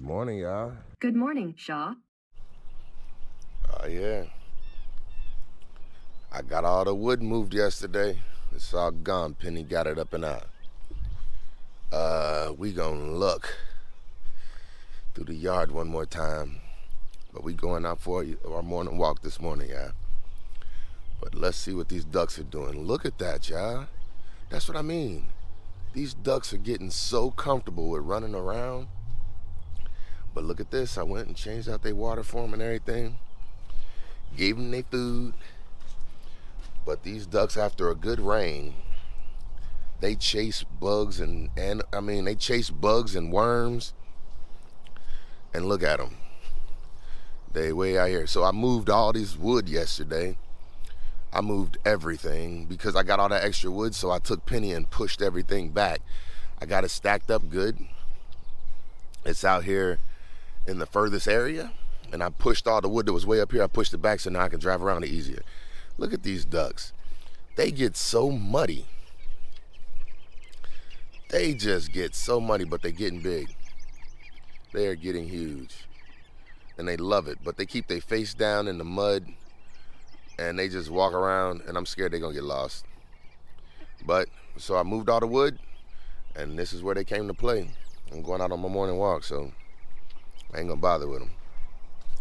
Morning, y'all. Good morning, Shaw. Oh, yeah. I got all the wood moved yesterday. It's all gone. Penny got it up and out. We gonna look through the yard one more time. But we going out for our morning walk this morning, y'all. But let's see what these ducks are doing. Look at that, y'all. That's what I mean. These ducks are getting so comfortable with running around. But look at this. I went and changed out their water for them and everything. Gave them their food. But these ducks, after a good rain, they chase bugs they chase bugs and worms. And look at them. They way out here. So I moved all this wood yesterday. I moved everything because I got all that extra wood. So I took Penny and pushed everything back. I got it stacked up good. It's out here in the furthest area. And I pushed all the wood that was way up here. I pushed it back so now I can drive around it easier. Look at these ducks. They get so muddy. They just get so muddy, but they're getting big. They are getting huge. And they love it. But they keep their face down in the mud. And they just walk around. And I'm scared they're going to get lost. But, so I moved all the wood. And this is where they came to play. I'm going out on my morning walk, so I ain't going to bother with them.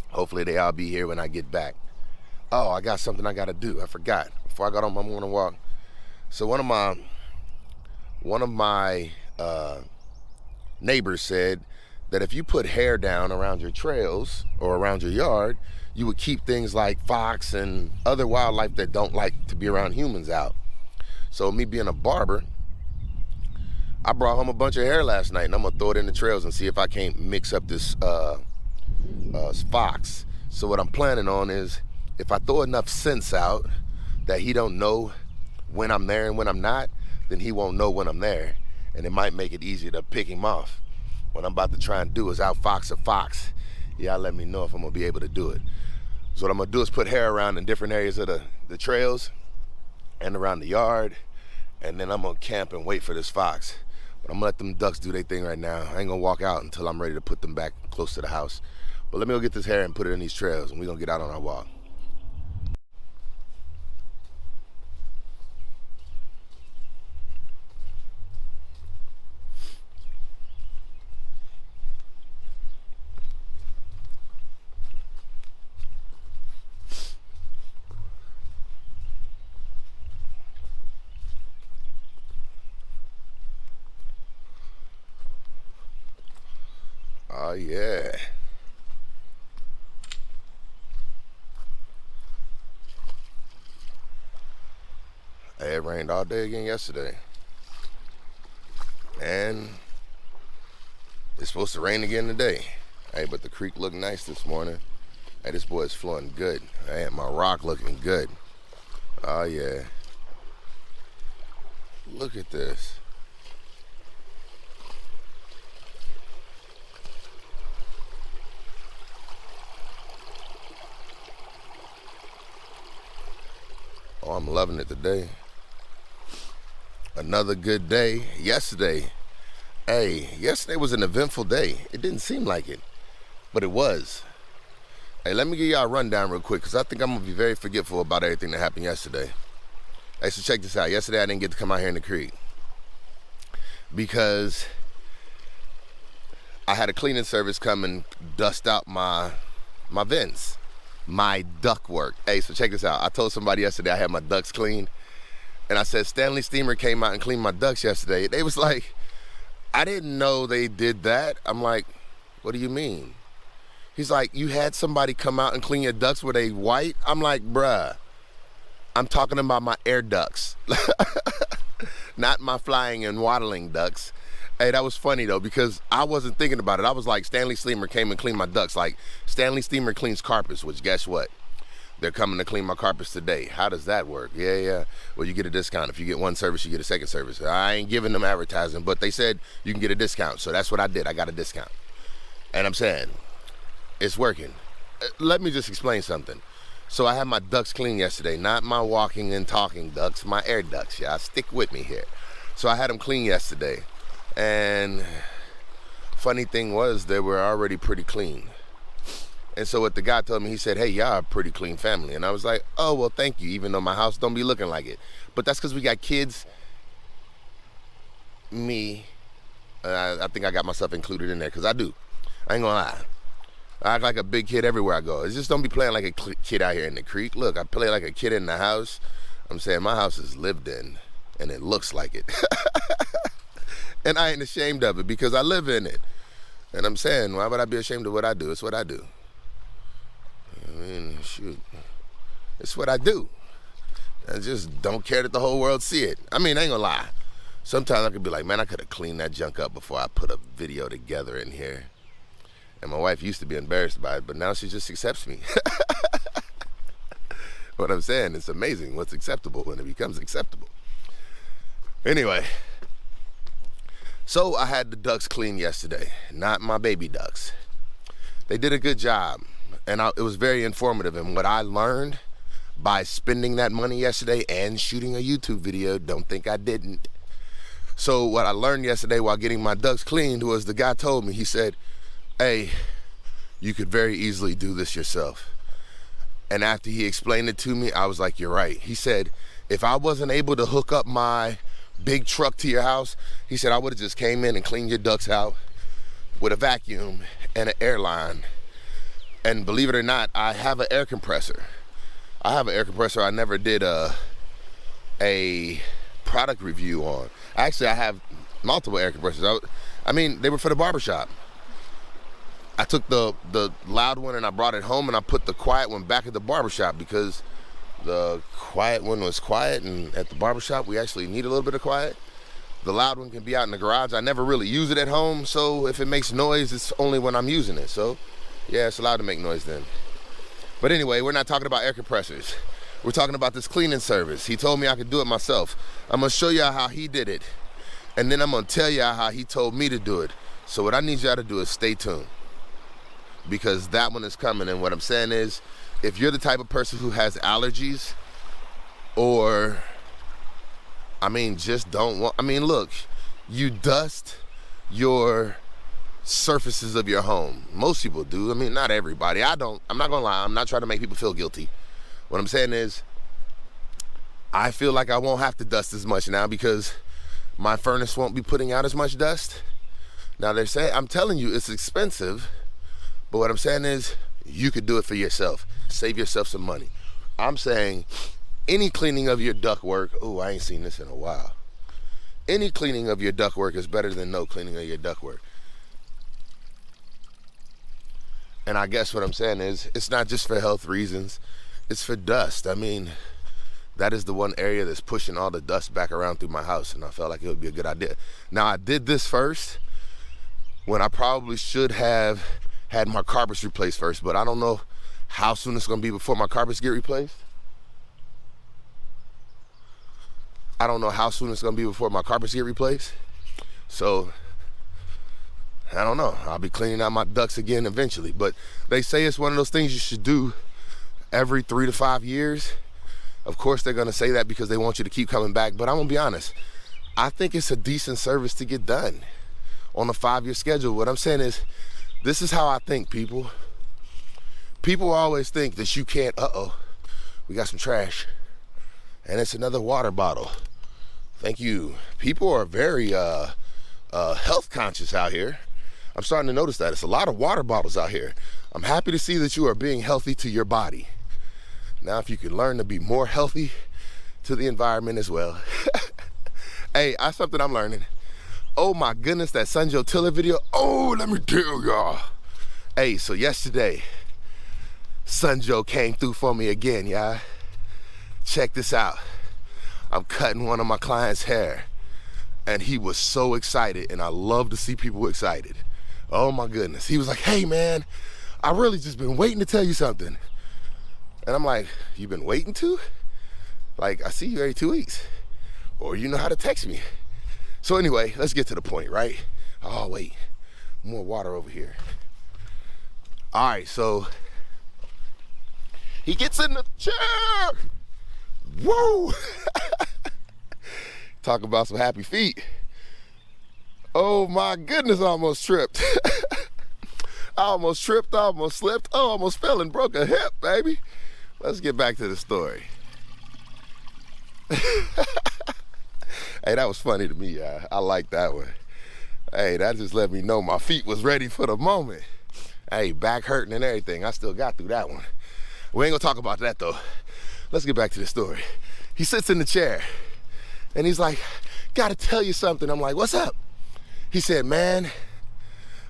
Hopefully they all be here when I get back. Oh, I got something I got to do. I forgot before I got on my morning walk. So one of my neighbors said that if you put hair down around your trails or around your yard, you would keep things like fox and other wildlife that don't like to be around humans out. So me being a barber, I brought home a bunch of hair last night, and I'm gonna throw it in the trails and see if I can't mix up this fox. So what I'm planning on is, if I throw enough scents out that he don't know when I'm there and when I'm not, then he won't know when I'm there, and it might make it easier to pick him off. What I'm about to try and do is outfox a fox. Y'all let me know if I'm gonna be able to do it. So what I'm gonna do is put hair around in different areas of the trails and around the yard, and then I'm gonna camp and wait for this fox. But I'm gonna let them ducks do their thing right now. I ain't gonna walk out until I'm ready to put them back close to the house. But let me go get this hair and put it in these trails, and we're gonna get out on our walk. Oh yeah. Hey, it rained all day again yesterday. And it's supposed to rain again today. Hey, but the creek looked nice this morning. Hey, this boy is flowing good. Hey, my rock looking good. Oh yeah. Look at this. Oh, I'm loving it today. Another good day. Yesterday was an eventful day. It didn't seem like it, but it was. Hey, let me give y'all a rundown real quick, because I think I'm going to be very forgetful about everything that happened yesterday. Hey, so check this out. Yesterday I didn't get to come out here in the creek because I had a cleaning service come and dust out my vents, my duct work. Hey, so check this out. I told somebody yesterday I had my ducts cleaned, and I said Stanley Steamer came out and cleaned my ducts yesterday. They was like, I didn't know they did that. I'm like, what do you mean? He's like, you had somebody come out and clean your ducts, were they white? I'm like, bruh, I'm talking about my air ducts, not my flying and waddling ducks. Hey, that was funny though, because I wasn't thinking about it. I was like, Stanley Steamer came and cleaned my ducts. Like, Stanley Steamer cleans carpets, which guess what? They're coming to clean my carpets today. How does that work? Yeah. Well, you get a discount. If you get one service, you get a second service. I ain't giving them advertising, but they said you can get a discount. So that's what I did. I got a discount. And I'm saying, it's working. Let me just explain something. So I had my ducts cleaned yesterday, not my walking and talking ducts, my air ducts, y'all. Stick with me here. So I had them clean yesterday. And Funny thing was, they were already pretty clean. And so what the guy told me, he said, hey, y'all a pretty clean family. And I was like, oh, well, thank you, even though my house don't be looking like it. But that's because we got kids, me, I think I got myself included in there, because I do. I ain't gonna lie. I act like a big kid everywhere I go. It's just don't be playing like a kid out here in the creek. Look, I play like a kid in the house. I'm saying my house is lived in, and it looks like it. And I ain't ashamed of it because I live in it. And I'm saying, why would I be ashamed of what I do? It's what I do. I mean, shoot. It's what I do. I just don't care that the whole world see it. I mean, I ain't gonna lie. Sometimes I could be like, man, I could have cleaned that junk up before I put a video together in here. And my wife used to be embarrassed by it, but now she just accepts me. What I'm saying, it's amazing what's acceptable when it becomes acceptable. Anyway, so I had the ducks cleaned yesterday, not my baby ducks. They did a good job, and it was very informative. And what I learned by spending that money yesterday and shooting a YouTube video, don't think I didn't. So what I learned yesterday while getting my ducks cleaned was the guy told me, he said, hey, you could very easily do this yourself. And after he explained it to me, I was like, you're right. He said, if I wasn't able to hook up my big truck to your house, he said, I would have just came in and cleaned your ducts out with a vacuum and an air line. And believe it or not, I have an air compressor. I never did a product review on. Actually, I have multiple air compressors. I mean, they were for the barbershop. I took the loud one and I brought it home, and I put the quiet one back at the barbershop because the quiet one was quiet, and at the barbershop we actually need a little bit of quiet. The loud one can be out in the garage. I never really use it at home, so if it makes noise, it's only when I'm using it. So yeah, it's allowed to make noise then. But anyway, we're not talking about air compressors. We're talking about this cleaning service. He told me I could do it myself. I'm gonna show y'all how he did it, and then I'm gonna tell y'all how he told me to do it. So what I need y'all to do is stay tuned, because that one is coming. And what I'm saying is, if you're the type of person who has allergies, or, I mean, just don't want, I mean, look, you dust your surfaces of your home. Most people do. I mean, not everybody. I don't. I'm not gonna lie. I'm not trying to make people feel guilty. What I'm saying is, I feel like I won't have to dust as much now because my furnace won't be putting out as much dust. Now they're saying, I'm telling you, it's expensive. But what I'm saying is, you could do it for yourself. Save yourself some money. I'm saying any cleaning of your ductwork, oh, I ain't seen this in a while. Any cleaning of your ductwork is better than no cleaning of your ductwork. And I guess what I'm saying is, it's not just for health reasons, it's for dust. I mean, that is the one area that's pushing all the dust back around through my house, and I felt like it would be a good idea. Now, I did this first when I probably should have had my carpets replaced first, but I don't know how soon it's gonna be before my carpets get replaced. I don't know how soon it's gonna be before my carpets get replaced. So, I don't know. I'll be cleaning out my ducts again eventually. But they say it's one of those things you should do every 3 to 5 years. Of course, they're gonna say that because they want you to keep coming back. But I'm gonna be honest. I think it's a decent service to get done on a 5-year schedule. What I'm saying is, this is how I think, people. People always think that you can't, we got some trash. And it's another water bottle. Thank you. People are very health conscious out here. I'm starting to notice that. It's a lot of water bottles out here. I'm happy to see that you are being healthy to your body. Now, if you can learn to be more healthy to the environment as well. Hey, that's something I'm learning. Oh my goodness, that Sunjo Tiller video. Oh, let me tell y'all. Hey, so yesterday, Sunjo came through for me again, y'all. Check this out. I'm cutting one of my clients' hair, and he was so excited, and I love to see people excited. Oh my goodness. He was like, hey man, I really just been waiting to tell you something. And I'm like, you been waiting to? Like, I see you every 2 weeks. Or you know how to text me. So anyway, let's get to the point, right? Oh wait, more water over here. All right, so he gets in the chair. Woo! Talk about some happy feet. Oh my goodness, I almost tripped. I almost tripped, I almost slipped, oh, almost fell and broke a hip, baby. Let's get back to the story. Hey, that was funny to me, I like that one. Hey, that just let me know my feet was ready for the moment. Hey, back hurting and everything, I still got through that one. We ain't gonna talk about that though. Let's get back to the story. He sits in the chair and he's like, gotta tell you something. I'm like, what's up? He said, man,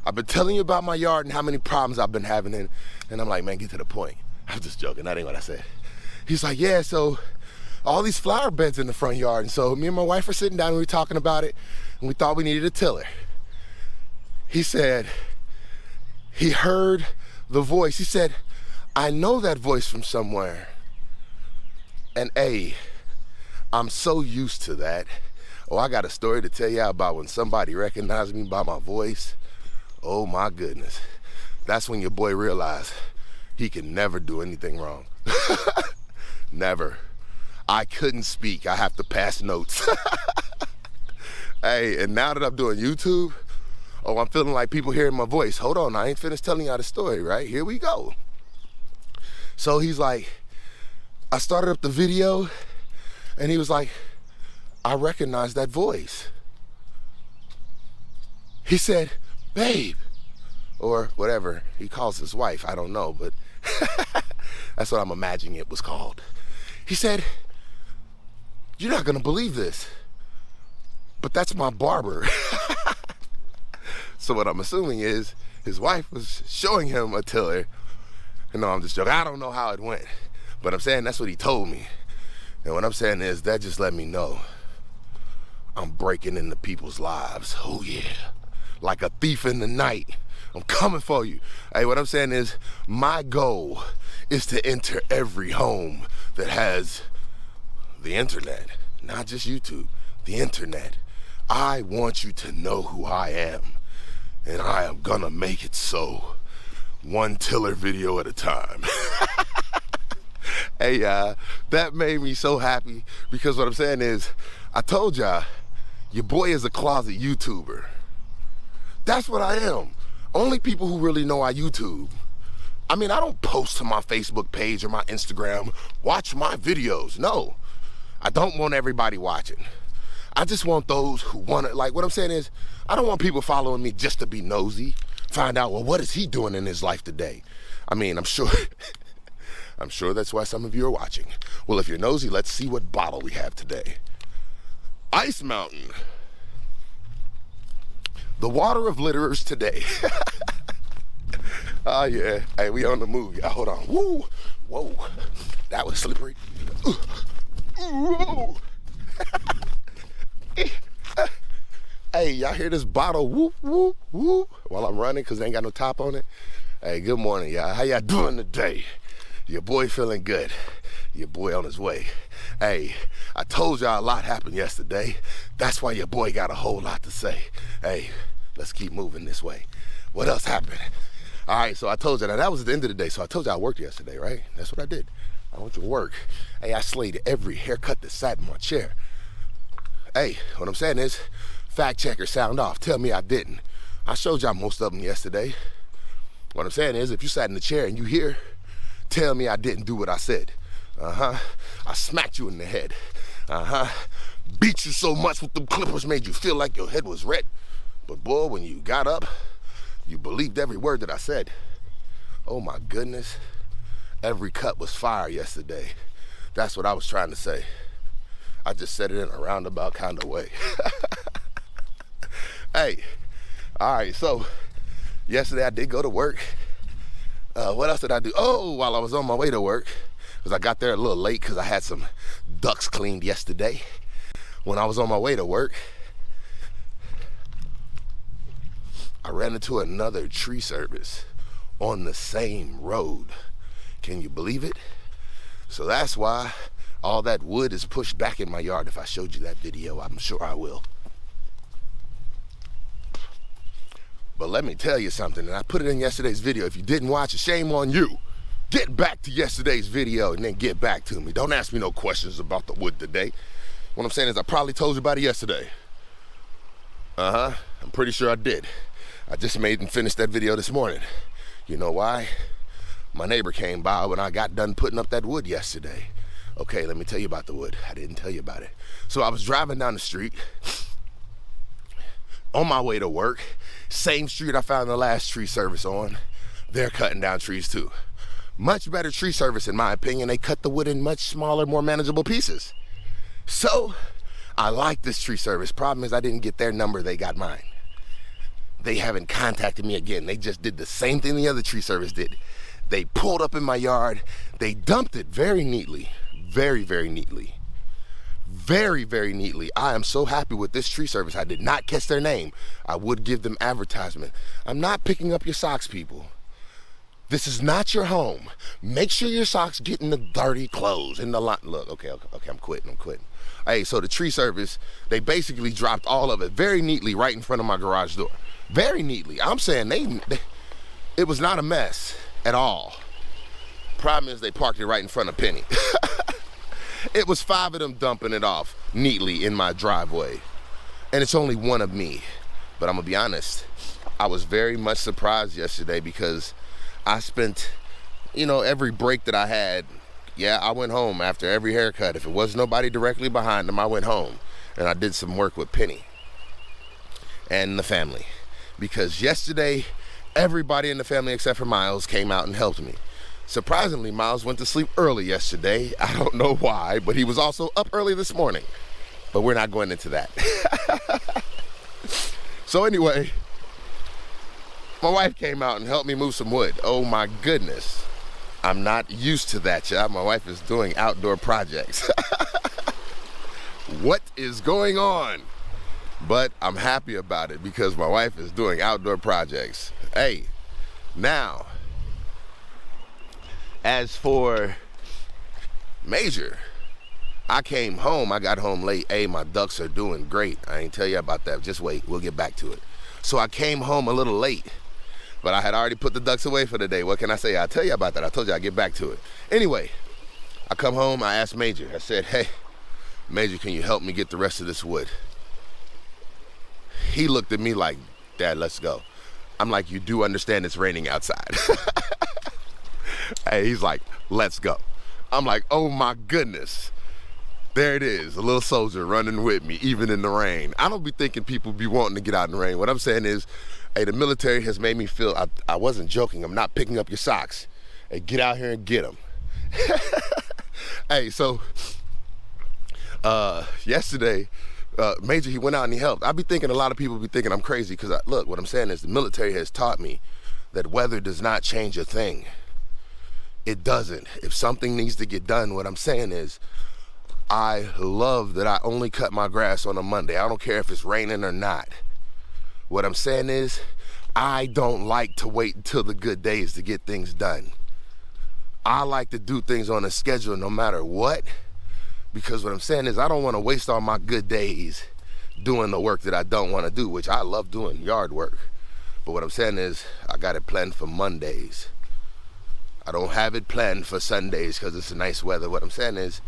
I've been telling you about my yard and how many problems I've been having in. And I'm like, man, get to the point. I'm just joking, that ain't what I said. He's like, yeah, so all these flower beds in the front yard. And so me and my wife were sitting down and we were talking about it and we thought we needed a tiller. He said, he heard the voice. He said, I know that voice from somewhere. And I'm so used to that. Oh, I got a story to tell you about when somebody recognized me by my voice. Oh my goodness. That's when your boy realized he can never do anything wrong. Never. I couldn't speak. I have to pass notes. Hey, and now that I'm doing YouTube, oh, I'm feeling like people hearing my voice. Hold on, I ain't finished telling y'all the story, right? Here we go. So he's like, I started up the video and he was like, I recognize that voice. He said, babe, or whatever he calls his wife, I don't know, but that's what I'm imagining it was called. He said, you're not gonna believe this, but that's my barber. So what I'm assuming is his wife was showing him a tiller. And no, I'm just joking. I don't know how it went, but I'm saying that's what he told me. And what I'm saying is that just let me know I'm breaking into people's lives. Oh yeah, like a thief in the night. I'm coming for you. Hey, what I'm saying is my goal is to enter every home that has the internet, not just YouTube, the internet. I want you to know who I am, and I am gonna make it so. One tiller video at a time. Hey, that made me so happy because what I'm saying is, I told y'all, your boy is a closet YouTuber. That's what I am. Only people who really know I YouTube. I mean, I don't post to my Facebook page or my Instagram, watch my videos. No, I don't want everybody watching. I just want those who want it. Like, what I'm saying is, I don't want people following me just to be nosy. Find out, well, what is he doing in his life today? I mean, I'm sure that's why some of you are watching. Well, if you're nosy, let's see what bottle we have today. Ice Mountain. The water of litterers today. Oh yeah, hey, we on the move, y'all, hold on. Woo, whoa, that was slippery. Whoa. Hey, y'all hear this bottle whoop, whoop, whoop while I'm running because they ain't got no top on it? Hey, good morning, y'all. How y'all doing today? Your boy feeling good. Your boy on his way. Hey, I told y'all a lot happened yesterday. That's why your boy got a whole lot to say. Hey, let's keep moving this way. What else happened? All right, so I told you, now that was the end of the day, so I told you I worked yesterday, right? That's what I did. I went to work. Hey, I slayed every haircut that sat in my chair. Hey, what I'm saying is, fact checker, sound off. Tell me I didn't. I showed y'all most of them yesterday. What I'm saying is, if you sat in the chair and you here, tell me I didn't do what I said. I smacked you in the head. Beat you so much with them clippers made you feel like your head was red. But boy, when you got up, you believed every word that I said. Oh my goodness. Every cut was fire yesterday. That's what I was trying to say. I just said it in a roundabout kind of way. Hey, all right, so yesterday I did go to work. What else did I do? Oh, while I was on my way to work, because I got there a little late because I had some ducks cleaned yesterday. When I was on my way to work, I ran into another tree service on the same road. Can you believe it? So that's why all that wood is pushed back in my yard. If I showed you that video, I'm sure I will. But let me tell you something, and I put it in yesterday's video. If you didn't watch it, shame on you. Get back to yesterday's video and then get back to me. Don't ask me no questions about the wood today. What I'm saying is I probably told you about it yesterday. I'm pretty sure I did. I just made and finished that video this morning. You know why? My neighbor came by when I got done putting up that wood yesterday. Okay, let me tell you about the wood. I didn't tell you about it. So I was driving down the street on my way to work. Same street I found the last tree service on. They're cutting down trees too. Much better tree service in my opinion. They cut the wood in much smaller, more manageable pieces. So I like this tree service. Problem is I didn't get their number, they got mine. They haven't contacted me again. They just did the same thing the other tree service did. They pulled up in my yard. They dumped it very neatly. Very, very neatly. Very, very neatly. I am so happy with this tree service. I did not catch their name. I would give them advertisement. I'm not picking up your socks, people. This is not your home. Make sure your socks get in the dirty clothes in the line. Look, okay, I'm quitting. Hey, so the tree service, they basically dropped all of it very neatly right in front of my garage door. Very neatly. I'm saying it was not a mess at all. Problem is they parked it right in front of Penny. It was 5 of them dumping it off neatly in my driveway. And it's only one of me. But I'm gonna be honest, I was very much surprised yesterday because I spent, every break that I had, I went home after every haircut. If it was nobody directly behind them, I went home and I did some work with Penny and the family. Because yesterday, everybody in the family except for Miles came out and helped me. Surprisingly, Miles went to sleep early yesterday. I don't know why, but he was also up early this morning. But we're not going into that. So anyway, my wife came out and helped me move some wood. Oh my goodness. I'm not used to that, y'all. My wife is doing outdoor projects. What is going on? But I'm happy about it because my wife is doing outdoor projects. Hey, now, as for Major, I came home, I got home late. Hey, my ducks are doing great. I ain't tell you about that. Just wait, we'll get back to it. So I came home a little late, but I had already put the ducks away for the day. What can I say? I'll tell you about that. I told you I'd get back to it. Anyway, I come home, I asked Major. I said, hey, Major, can you help me get the rest of this wood? He looked at me like, Dad, let's go. I'm like, you do understand it's raining outside. Hey, he's like, let's go. I'm like, oh my goodness. There it is, a little soldier running with me, even in the rain. I don't be thinking people be wanting to get out in the rain. What I'm saying is, hey, the military has made me feel, I wasn't joking, I'm not picking up your socks. Hey, get out here and get them. Hey, so, yesterday, Major, he went out and he helped. I be thinking a lot of people be thinking I'm crazy because, look, what I'm saying is the military has taught me that weather does not change a thing. It doesn't. If something needs to get done, what I'm saying is, I love that I only cut my grass on a Monday. I don't care if it's raining or not. What I'm saying is, I don't like to wait until the good days to get things done. I like to do things on a schedule no matter what. Because what I'm saying is I don't want to waste all my good days doing the work that I don't want to do, which I love doing, yard work. But what I'm saying is I got it planned for Mondays. I don't have it planned for Sundays because it's nice weather. What I'm saying is,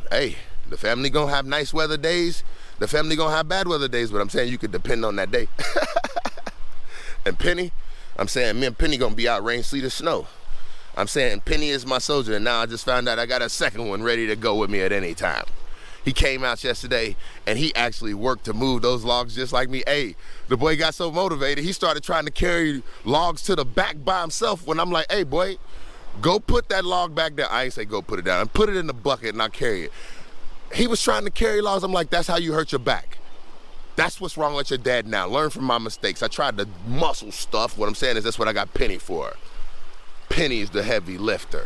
hey, the family gonna have nice weather days. The family gonna have bad weather days, but I'm saying you could depend on that day. And Penny, I'm saying me and Penny gonna be out rain, sleet, or snow. I'm saying Penny is my soldier, and now I just found out I got a second one ready to go with me at any time. He came out yesterday, and he actually worked to move those logs just like me. Hey, the boy got so motivated, he started trying to carry logs to the back by himself when I'm like, hey, boy, go put that log back down. I ain't say go put it down. Put it in the bucket, and I'll carry it. He was trying to carry logs. I'm like, that's how you hurt your back. That's what's wrong with your dad now. Learn from my mistakes. I tried to muscle stuff. What I'm saying is that's what I got Penny for. Penny's the heavy lifter.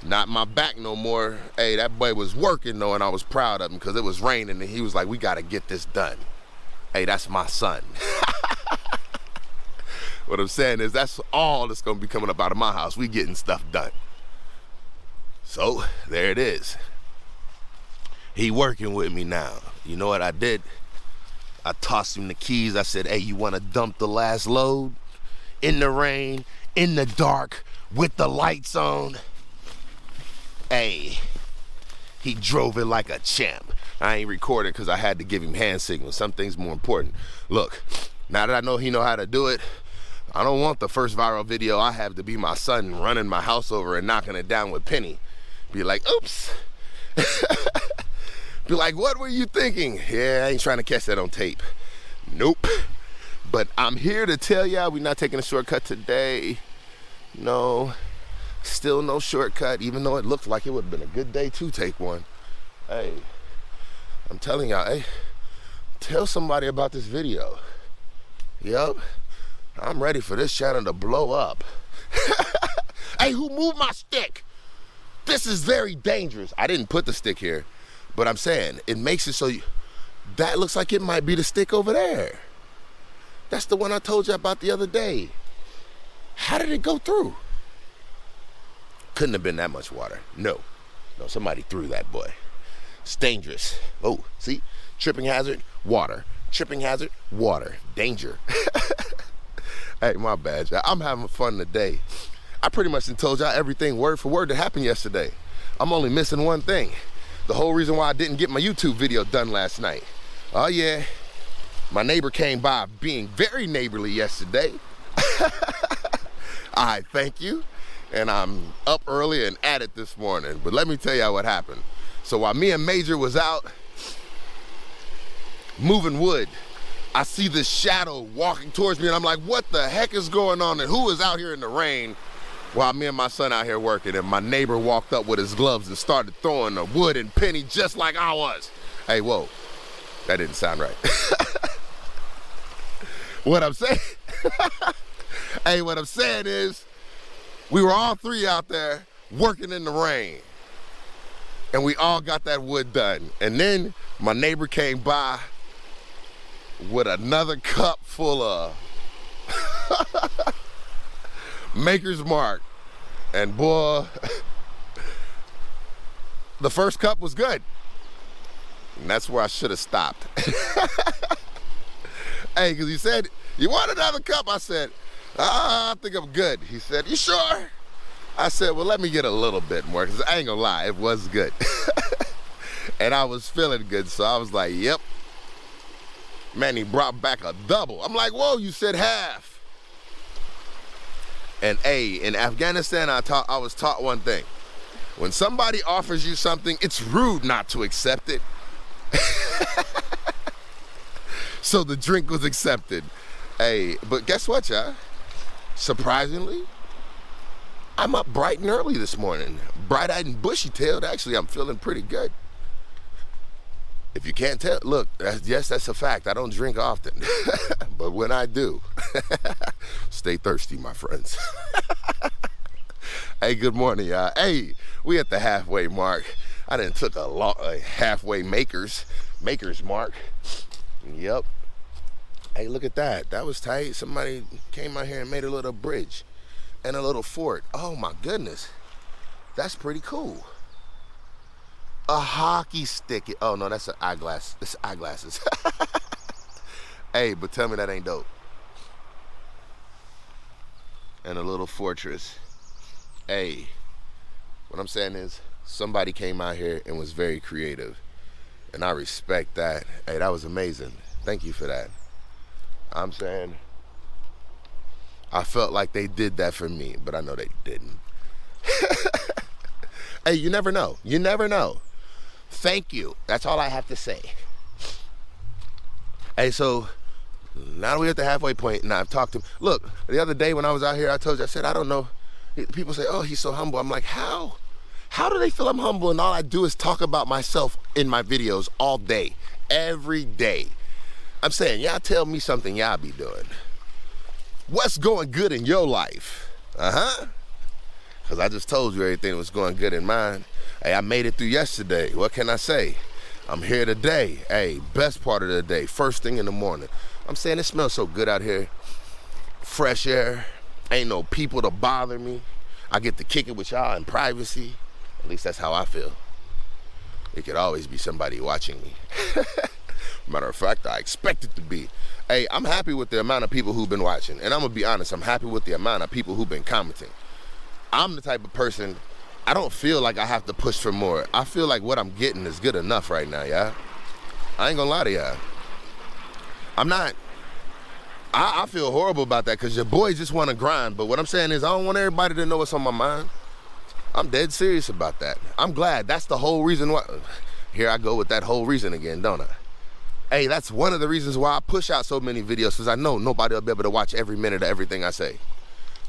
Not my back no more. Hey, that boy was working though, and I was proud of him because it was raining, and he was like, we got to get this done. Hey, that's my son. What I'm saying is that's all that's going to be coming up out of my house. We getting stuff done. So, there it is. He working with me now. You know what I did? I tossed him the keys. I said, hey, you want to dump the last load? In the rain, in the dark, with the lights on. Hey, he drove it like a champ. I ain't recording because I had to give him hand signals. Some things more important. Look, now that I know he know how to do it, I don't want the first viral video I have to be my son running my house over and knocking it down with Penny. Be like, oops. Be like, what were you thinking? Yeah, I ain't trying to catch that on tape. Nope. But I'm here to tell y'all we're not taking a shortcut today. No, still no shortcut, even though it looked like it would have been a good day to take one. Hey, I'm telling y'all, hey, tell somebody about this video. Yup, I'm ready for this channel to blow up. Hey, who moved my stick? This is very dangerous. I didn't put the stick here, but I'm saying it makes it so that looks like it might be the stick over there. That's the one I told you about the other day. How did it go through? Couldn't have been that much water. No, somebody threw that boy. It's dangerous. Oh, see? Tripping hazard, water. Tripping hazard, water. Danger. Hey, my bad, y'all. I'm having fun today. I pretty much told y'all everything word for word that happened yesterday. I'm only missing one thing. The whole reason why I didn't get my YouTube video done last night. Oh yeah, my neighbor came by being very neighborly yesterday. I thank you. And I'm up early and at it this morning. But let me tell y'all what happened. So while me and Major was out moving wood, I see this shadow walking towards me and I'm like, what the heck is going on? And who is out here in the rain while me and my son out here working? And my neighbor walked up with his gloves and started throwing the wood and Penny just like I was. Hey, whoa, that didn't sound right. What I'm saying, hey, what I'm saying is we were all three out there working in the rain. And we all got that wood done. And then my neighbor came by with another cup full of Maker's Mark. And boy, the first cup was good. And that's where I should have stopped. Hey, because he said, you want another cup? I said, I think I'm good. He said, you sure? I said, well, let me get a little bit more, because I ain't gonna lie, it was good. And I was feeling good, so I was like, yep. Man, he brought back a double. I'm like, whoa, you said half. And in Afghanistan, I was taught one thing. When somebody offers you something, it's rude not to accept it. So the drink was accepted. Hey, but guess what, y'all? Surprisingly, I'm up bright and early this morning. Bright-eyed and bushy-tailed. Actually, I'm feeling pretty good. If you can't tell, look, yes, that's a fact. I don't drink often. But when I do, stay thirsty, my friends. Hey, good morning, y'all. Hey, we at the halfway mark. I done took a halfway Maker's Mark. Yep. Hey, look at that. That was tight. Somebody came out here and made a little bridge and a little fort. Oh my goodness. That's pretty cool. A hockey stick. Oh no, that's an eyeglass. That's eyeglasses. Hey, but tell me that ain't dope. And a little fortress. Hey, what I'm saying is somebody came out here and was very creative. And I respect that. Hey, that was amazing. Thank you for that. I'm saying I felt like they did that for me, but I know they didn't. Hey, you never know. You never know. Thank you. That's all I have to say. Hey, so now we're at the halfway point, and I've talked to him. Look, the other day when I was out here, I told you, I said, I don't know. People say, oh, he's so humble. I'm like, how? How do they feel I'm humble and all I do is talk about myself in my videos all day, every day? I'm saying, y'all tell me something y'all be doing. What's going good in your life? Because I just told you everything was going good in mine. Hey, I made it through yesterday. What can I say? I'm here today. Hey, best part of the day, first thing in the morning. I'm saying it smells so good out here. Fresh air. Ain't no people to bother me. I get to kick it with y'all in privacy. At least that's how I feel. It could always be somebody watching me. Matter of fact, I expect it to be. Hey, I'm happy with the amount of people who've been watching. And I'm gonna be honest, I'm happy with the amount of people who've been commenting. I'm the type of person, I don't feel like I have to push for more. I feel like what I'm getting is good enough right now, yeah? I ain't gonna lie to y'all. I'm not. I feel horrible about that because your boy just want to grind. But what I'm saying is I don't want everybody to know what's on my mind. I'm dead serious about that. I'm glad. That's the whole reason why. Here I go with that whole reason again, don't I? Hey, that's one of the reasons why I push out so many videos, because I know nobody will be able to watch every minute of everything I say.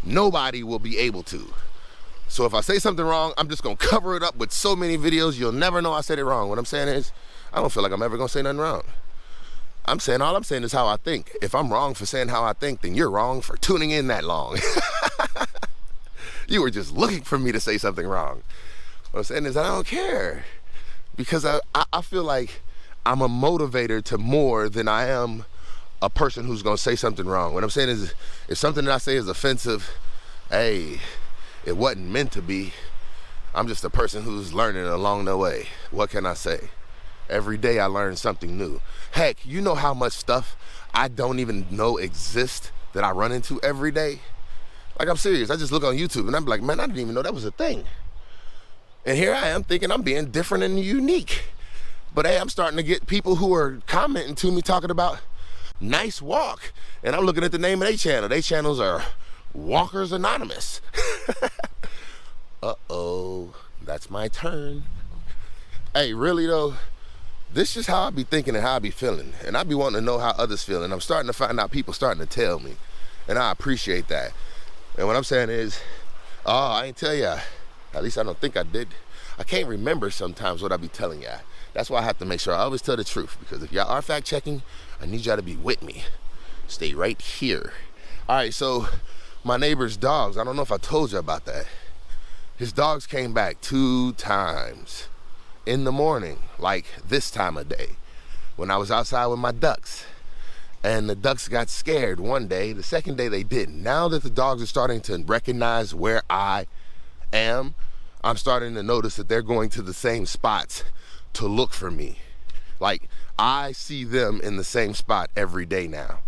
Nobody will be able to. So if I say something wrong, I'm just going to cover it up with so many videos, you'll never know I said it wrong. What I'm saying is, I don't feel like I'm ever going to say nothing wrong. All I'm saying is how I think. If I'm wrong for saying how I think, then you're wrong for tuning in that long. You were just looking for me to say something wrong. What I'm saying is I don't care. Because I feel like I'm a motivator to more than I am a person who's going to say something wrong. What I'm saying is, if something that I say is offensive, hey, it wasn't meant to be. I'm just a person who's learning along the way. What can I say? Every day I learn something new. Heck, you know how much stuff I don't even know exists that I run into every day? Like, I'm serious. I just look on YouTube and I'm like, man, I didn't even know that was a thing. And here I am thinking I'm being different and unique. But hey, I'm starting to get people who are commenting to me talking about nice walk. And I'm looking at the name of their channel. Their channels are Walkers Anonymous. Uh-oh, that's my turn. Hey, really though, this is how I be thinking and how I be feeling. And I be wanting to know how others feel. And I'm starting to find out people starting to tell me. And I appreciate that. And what I'm saying is, I ain't tell ya. At least I don't think I did. I can't remember sometimes what I be telling ya. That's why I have to make sure I always tell the truth. Because if y'all are fact checking, I need y'all to be with me. Stay right here. All right, so my neighbor's dogs, I don't know if I told you about that. His dogs came back 2 times in the morning, like this time of day, when I was outside with my ducks. And the ducks got scared one day. The second day they didn't. Now that the dogs are starting to recognize where I am, I'm starting to notice that they're going to the same spots to look for me. Like, I see them in the same spot every day now.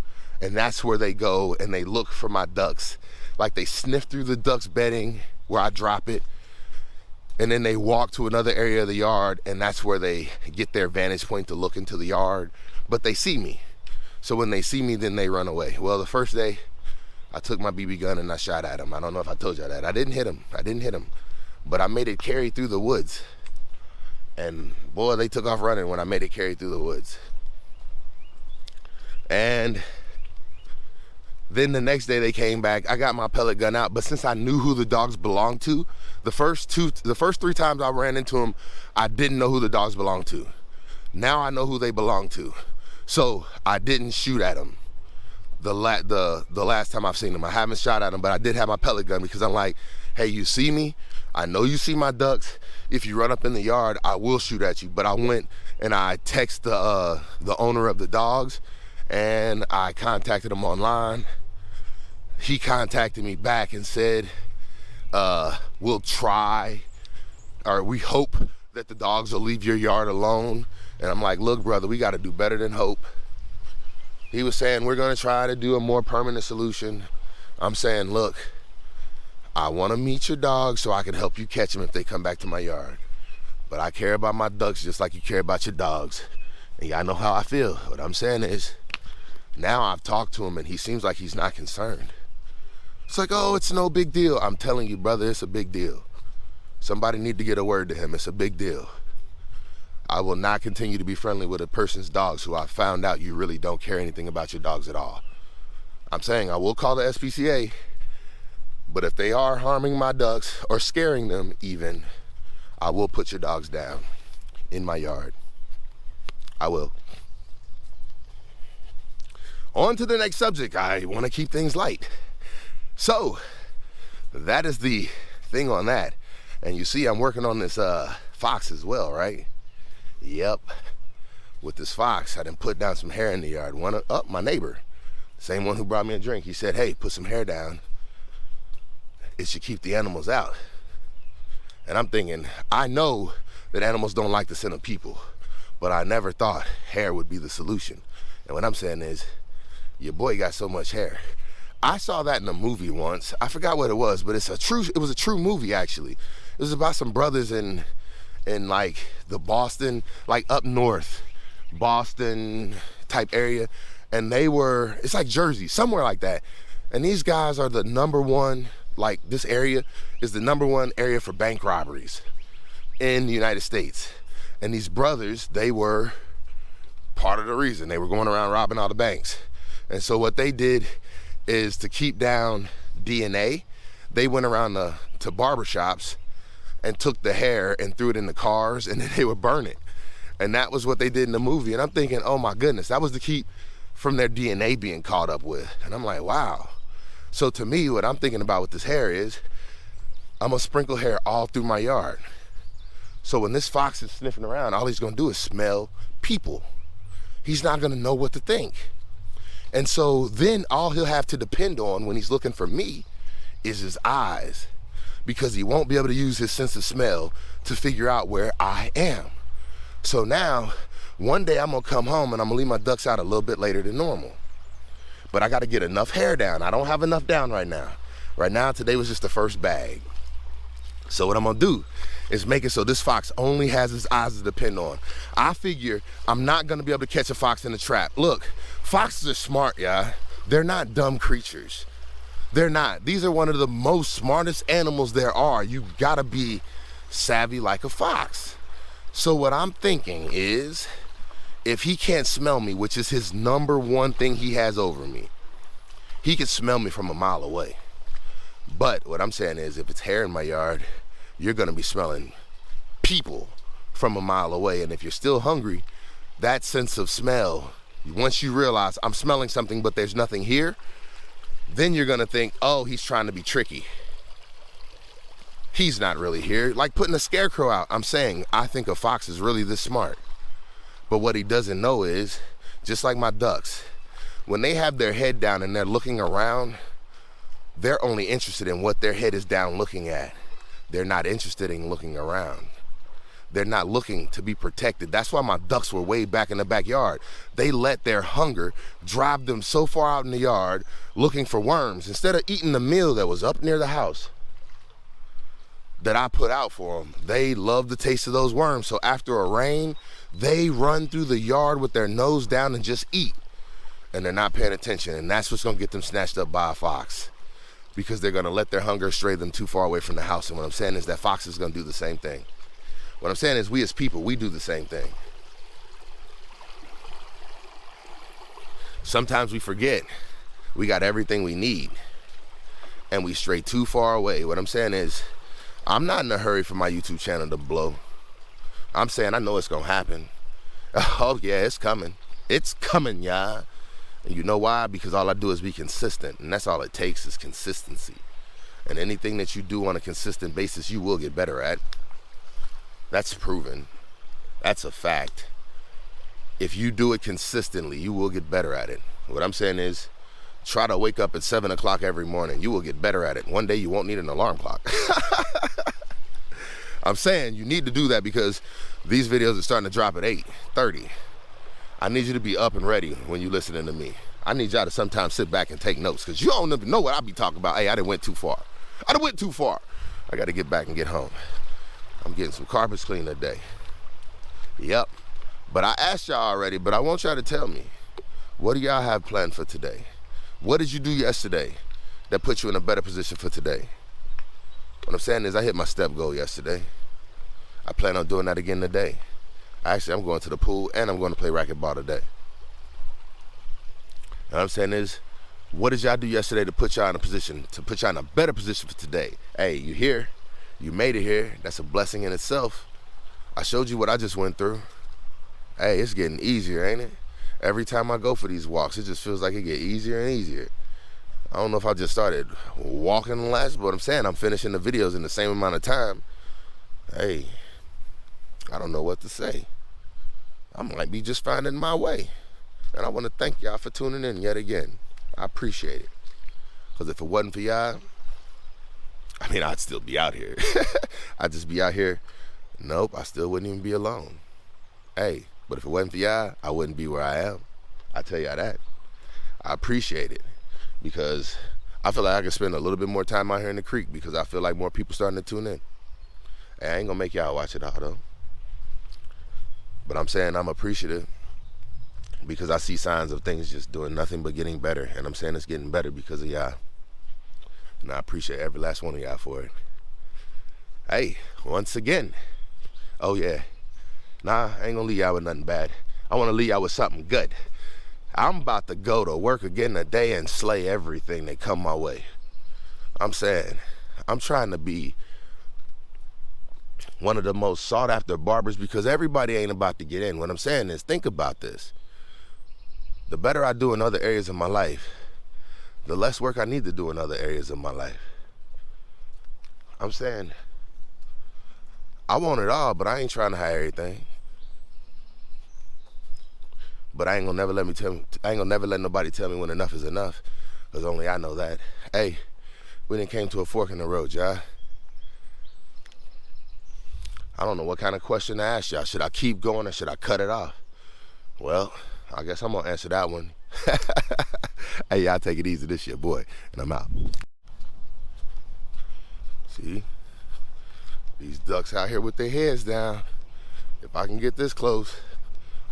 And that's where they go and they look for my ducks. Like, they sniff through the ducks bedding where I drop it. And then they walk to another area of the yard, and that's where they get their vantage point to look into the yard. But they see me. So when they see me, then they run away. Well, the first day, I took my BB gun and I shot at him. I don't know if I told you that. I didn't hit him. But I made it carry through the woods. And boy, they took off running when I made it carry through the woods. And then the next day they came back. I got my pellet gun out, but since I knew who the dogs belonged to, the first 3 times I ran into them, I didn't know who the dogs belonged to. Now I know who they belong to. So I didn't shoot at them the last time I've seen them. I haven't shot at them, but I did have my pellet gun because I'm like, hey, you see me? I know you see my ducks. If you run up in the yard, I will shoot at you. But I went and I texted the owner of the dogs, and I contacted him online. He contacted me back and said, we'll try, or we hope that the dogs will leave your yard alone. And I'm like, look, brother, we got to do better than hope. He was saying, we're going to try to do a more permanent solution. I'm saying, look, I want to meet your dogs so I can help you catch them if they come back to my yard. But I care about my ducks just like you care about your dogs. And y'all know how I feel. What I'm saying is, now I've talked to him and he seems like he's not concerned. It's like, oh, it's no big deal. I'm telling you, brother, it's a big deal. Somebody need to get a word to him. It's a big deal. I will not continue to be friendly with a person's dogs who I found out you really don't care anything about your dogs at all. I'm saying I will call the SPCA, but if they are harming my ducks or scaring them even, I will put your dogs down in my yard. I will. On to the next subject. I want to keep things light. So, that is the thing on that. And you see I'm working on this fox as well, right? Yep. With this fox, I done put down some hair in the yard. My neighbor, same one who brought me a drink, he said, hey, put some hair down. It should keep the animals out. And I'm thinking, I know that animals don't like the scent of people, but I never thought hair would be the solution. And what I'm saying is, your boy got so much hair. I saw that in a movie once. I forgot what it was, but it was a true movie actually. It was about some brothers in like the Boston, like up north, Boston type area, and it's like Jersey, somewhere like that. And these guys are the number one, like this area is the number one area for bank robberies in the United States. And these brothers, they were part of the reason. They were going around robbing all the banks. And so what they did is, to keep down DNA, they went around to barbershops and took the hair and threw it in the cars, and then they would burn it. And that was what they did in the movie. And I'm thinking, oh my goodness, that was to keep from their DNA being caught up with. And I'm like, wow. So to me, what I'm thinking about with this hair is, I'm gonna sprinkle hair all through my yard. So when this fox is sniffing around, all he's gonna do is smell people. He's not gonna know what to think. And so then all he'll have to depend on when he's looking for me is his eyes, because he won't be able to use his sense of smell to figure out where I am. So now, one day I'm gonna come home and I'm gonna leave my ducks out a little bit later than normal. But I gotta get enough hair down. I don't have enough down right now. Right now, today was just the first bag. So what I'm gonna do is make it so this fox only has his eyes to depend on. I figure I'm not gonna be able to catch a fox in a trap. Look, foxes are smart, y'all. They're not dumb creatures. They're not. These are one of the most smartest animals there are. You gotta be savvy like a fox. So what I'm thinking is, if he can't smell me, which is his number one thing he has over me, he can smell me from a mile away. But what I'm saying is, if it's hair in my yard, you're gonna be smelling people from a mile away. And if you're still hungry, that sense of smell, once you realize I'm smelling something but there's nothing here, then you're gonna think, oh, he's trying to be tricky. He's not really here. Like putting a scarecrow out. I'm saying, I think a fox is really this smart. But what he doesn't know is, just like my ducks, when they have their head down and they're looking around, they're only interested in what their head is down looking at. They're not interested in looking around. They're not looking to be protected. That's why my ducks were way back in the backyard. They let their hunger drive them so far out in the yard looking for worms, instead of eating the meal that was up near the house that I put out for them. They love the taste of those worms. So after a rain, they run through the yard with their nose down and just eat. And they're not paying attention. And that's what's gonna get them snatched up by a fox, because they're gonna let their hunger stray them too far away from the house. And what I'm saying is that fox is gonna do the same thing. What I'm saying is, we as people, we do the same thing. Sometimes we forget we got everything we need and we stray too far away. What I'm saying is, I'm not in a hurry for my YouTube channel to blow. I'm saying I know it's gonna happen. Oh yeah, it's coming. It's coming, y'all. And you know why? Because all I do is be consistent, and that's all it takes is consistency. And anything that you do on a consistent basis, you will get better at. That's proven. That's a fact. If you do it consistently, you will get better at it. What I'm saying is, try to wake up at 7 o'clock every morning. You will get better at it. One day you won't need an alarm clock. I'm saying you need to do that, because these videos are starting to drop at 8:30. I need you to be up and ready when you're listening to me. I need y'all to sometimes sit back and take notes, because you don't even know what I be talking about. Hey, I done went too far. I done went too far. I got to get back and get home. I'm getting some carpets cleaned today. Yep. But I asked y'all already, but I want y'all to tell me, what do y'all have planned for today? What did you do yesterday that put you in a better position for today? What I'm saying is, I hit my step goal yesterday. I plan on doing that again today. Actually, I'm going to the pool and I'm going to play racquetball today. What I'm saying is, what did y'all do yesterday to put y'all in a position, to put y'all in a better position for today? Hey, you here? You made it here. That's a blessing in itself. I showed you what I just went through. Hey, it's getting easier, ain't it? Every time I go for these walks, it just feels like it gets easier and easier. I don't know if I just started walking less, but I'm saying I'm finishing the videos in the same amount of time. Hey, I don't know what to say. I might be just finding my way. And I want to thank y'all for tuning in yet again. I appreciate it. Because if it wasn't for y'all, I mean, I'd still be out here. I'd just be out here. Nope, I still wouldn't even be alone. Hey, but if it wasn't for y'all, I wouldn't be where I am. I tell y'all that. I appreciate it, because I feel like I can spend a little bit more time out here in the creek, because I feel like more people starting to tune in. And I ain't gonna make y'all watch it all though. But I'm saying I'm appreciative. because I see signs of things just doing nothing but getting better. And I'm saying it's getting better because of y'all. And I appreciate every last one of y'all for it. Hey, once again, oh yeah, nah, I ain't gonna leave y'all with nothing bad. I wanna leave y'all with something good. I'm about to go to work again today and slay everything that come my way. I'm saying, I'm trying to be one of the most sought after barbers because everybody ain't about to get in. What I'm saying is, think about this. The better I do in other areas of my life, the less work I need to do in other areas of my life. I'm saying, I want it all, but I ain't trying to have everything. But I ain't gonna never let nobody tell me when enough is enough, because only I know that. Hey, we done came to a fork in the road, y'all. I don't know what kind of question to ask y'all. Should I keep going or should I cut it off? Well, I guess I'm gonna answer that one. Hey, y'all take it easy. This your boy, and I'm out. See? These ducks out here with their heads down. If I can get this close,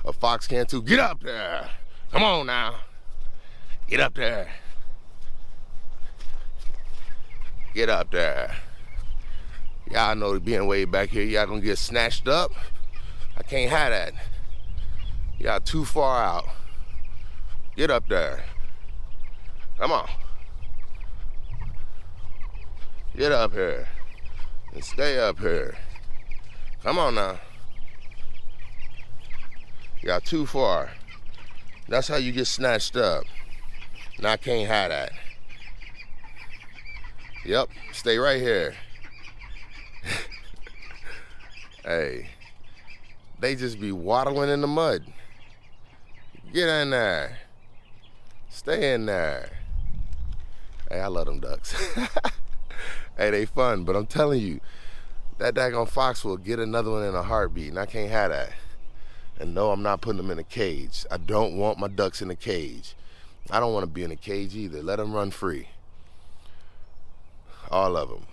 a fox can too. Get up there. Come on now. Get up there. Get up there. Y'all know being way back here, y'all gonna get snatched up. I can't have that. Y'all too far out. Get up there. Come on. Get up here. And stay up here. Come on now. Y'all too far. That's how you get snatched up. And I can't have that. Yep, stay right here. Hey, they just be waddling in the mud. Get in there. Stay in there. Hey, I love them ducks. Hey, they fun, but I'm telling you, that daggone fox will get another one in a heartbeat, and I can't have that. And no, I'm not putting them in a cage. I don't want my ducks in a cage. I don't want to be in a cage either. Let them run free. All of them.